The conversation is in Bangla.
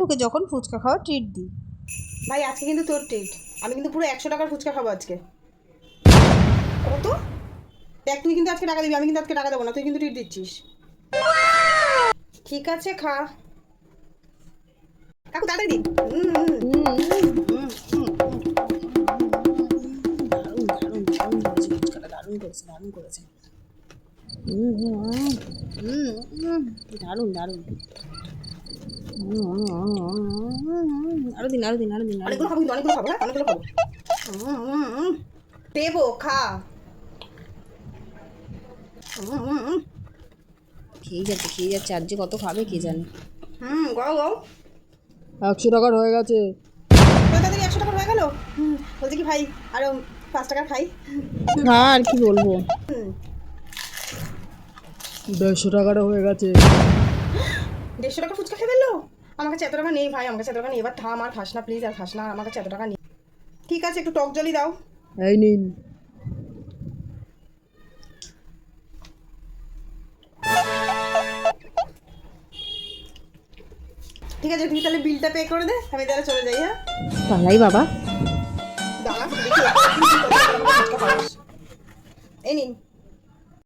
ওকে যখন ফুচকা খাওয়া ট্রিট দিই। ভাই আজকে কিন্তু তোর ট্রিট, আমি কিন্তু পুরো 100 টাকার ফুচকা খাবো আজকে। কত? দেখ তুই কিন্তু আজকে টাকা দিবি, আমি কিন্তু আজকে টাকা দেবো না, তুই কিন্তু ট্রিট দিচ্ছিস। ঠিক আছে খা কাকু, তাড়াতাড়ি দিন। দারুণ দারুণ দারুণ করেছে ফুচকাটা, দারুণ করেছে দারুণ করেছে। দারুণ দারুণ। আরো দিন আরো দিন আরো দিন। অনেকগুলো খাবো কিন্তু, অনেকগুলো খাবো, হ্যাঁ অনেকগুলো খাবো। দেবো, খা। খেয়ে যাচ্ছে আর যে কত খাবে কে জানে। গাও গাও। 100 টাকার হয়ে গেছে। তাড়াতাড়ি 100 টাকা হয়ে গেল। বলছি কি ভাই, আরো 5 টাকা খাই। হ্যাঁ আর কি বলবো। 150 টাকাটা হয়ে গেছে। 150 টাকা ফুচকা খেয়ে ফেললো। আমার কাছে এত টাকা নেই ভাই, আমার কাছে এত টাকা নেই। এবার থাম, আর খাস না প্লিজ, আর খাস না, আমার কাছে এত টাকা নেই। ঠিক আছে একটু টক জলই দাও। এই নিন। ঠিক আছে, তুই তাহলে বিলটা পে করে দে, আমি তাহলে চলে যাই। হ্যাঁ পালাই বাবা। দাঁড়া দেখি, এই নিন।